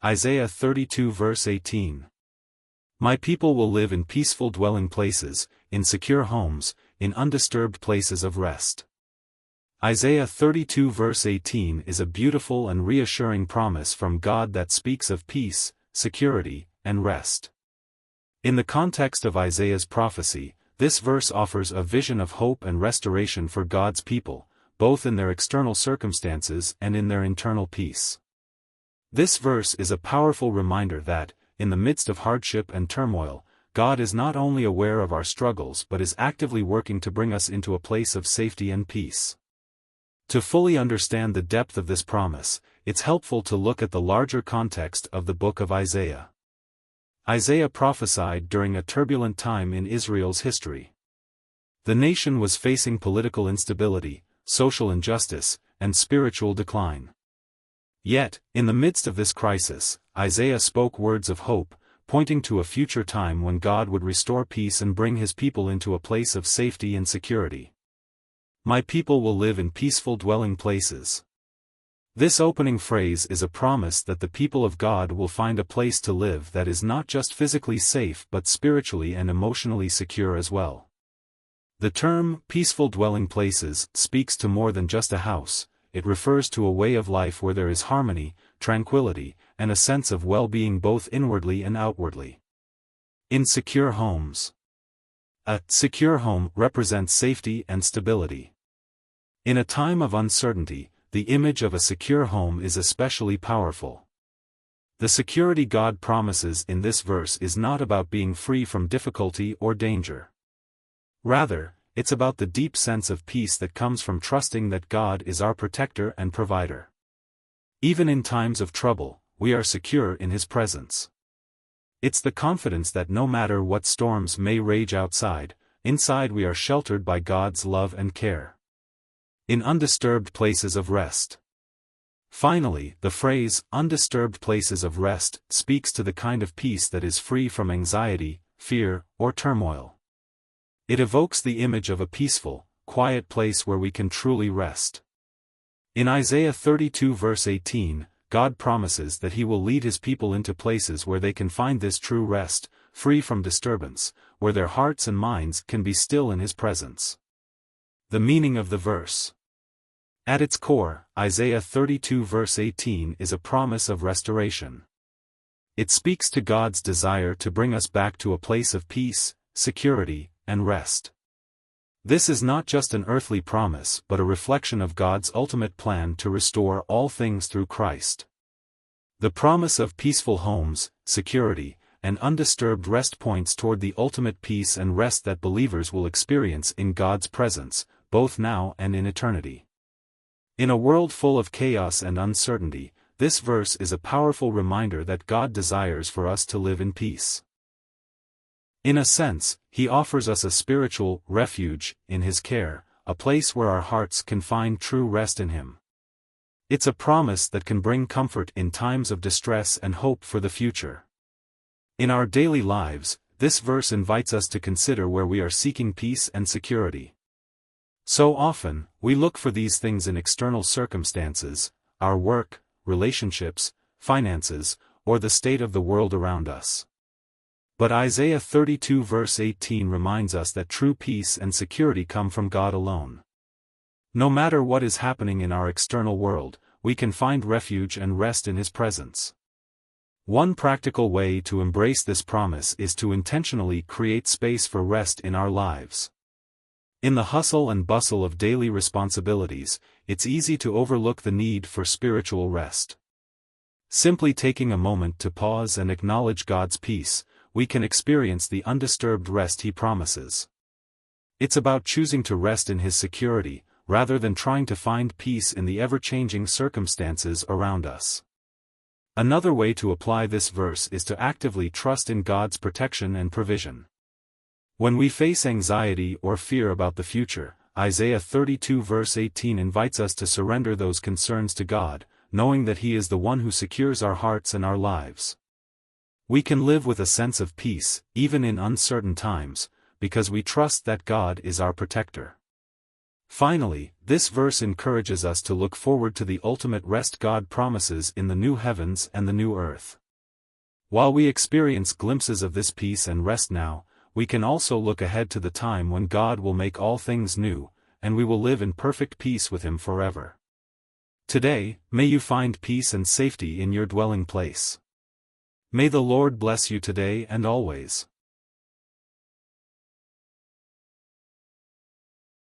Isaiah 32 verse 18. My people will live in peaceful dwelling places, in secure homes, in undisturbed places of rest. Isaiah 32 verse 18 is a beautiful and reassuring promise from God that speaks of peace, security, and rest. In the context of Isaiah's prophecy, this verse offers a vision of hope and restoration for God's people, both in their external circumstances and in their internal peace. This verse is a powerful reminder that, in the midst of hardship and turmoil, God is not only aware of our struggles but is actively working to bring us into a place of safety and peace. To fully understand the depth of this promise, it's helpful to look at the larger context of the book of Isaiah. Isaiah prophesied during a turbulent time in Israel's history. The nation was facing political instability, social injustice, and spiritual decline. Yet, in the midst of this crisis, Isaiah spoke words of hope, pointing to a future time when God would restore peace and bring his people into a place of safety and security. My people will live in peaceful dwelling places. This opening phrase is a promise that the people of God will find a place to live that is not just physically safe but spiritually and emotionally secure as well. The term, peaceful dwelling places, speaks to more than just a house. It refers to a way of life where there is harmony, tranquility, and a sense of well-being both inwardly and outwardly. In secure homes. A secure home represents safety and stability. In a time of uncertainty, the image of a secure home is especially powerful. The security God promises in this verse is not about being free from difficulty or danger. Rather, it's about the deep sense of peace that comes from trusting that God is our protector and provider. Even in times of trouble, we are secure in His presence. It's the confidence that no matter what storms may rage outside, inside we are sheltered by God's love and care. In undisturbed places of rest. Finally, the phrase, undisturbed places of rest, speaks to the kind of peace that is free from anxiety, fear, or turmoil. It evokes the image of a peaceful, quiet place where we can truly rest. In Isaiah 32 verse 18, God promises that He will lead His people into places where they can find this true rest, free from disturbance, where their hearts and minds can be still in His presence. The meaning of the verse. At its core, Isaiah 32 verse 18 is a promise of restoration. It speaks to God's desire to bring us back to a place of peace, security, and rest. This is not just an earthly promise but a reflection of God's ultimate plan to restore all things through Christ. The promise of peaceful homes, security, and undisturbed rest points toward the ultimate peace and rest that believers will experience in God's presence, both now and in eternity. In a world full of chaos and uncertainty, this verse is a powerful reminder that God desires for us to live in peace. In a sense, He offers us a spiritual refuge in His care, a place where our hearts can find true rest in Him. It's a promise that can bring comfort in times of distress and hope for the future. In our daily lives, this verse invites us to consider where we are seeking peace and security. So often, we look for these things in external circumstances, our work, relationships, finances, or the state of the world around us. But Isaiah 32 verse 18 reminds us that true peace and security come from God alone. No matter what is happening in our external world, we can find refuge and rest in His presence. One practical way to embrace this promise is to intentionally create space for rest in our lives. In the hustle and bustle of daily responsibilities, it's easy to overlook the need for spiritual rest. Simply taking a moment to pause and acknowledge God's peace, we can experience the undisturbed rest He promises. It's about choosing to rest in His security, rather than trying to find peace in the ever-changing circumstances around us. Another way to apply this verse is to actively trust in God's protection and provision. When we face anxiety or fear about the future, Isaiah 32 verse 18 invites us to surrender those concerns to God, knowing that He is the one who secures our hearts and our lives. We can live with a sense of peace, even in uncertain times, because we trust that God is our protector. Finally, this verse encourages us to look forward to the ultimate rest God promises in the new heavens and the new earth. While we experience glimpses of this peace and rest now, we can also look ahead to the time when God will make all things new, and we will live in perfect peace with Him forever. Today, may you find peace and safety in your dwelling place. May the Lord bless you today and always.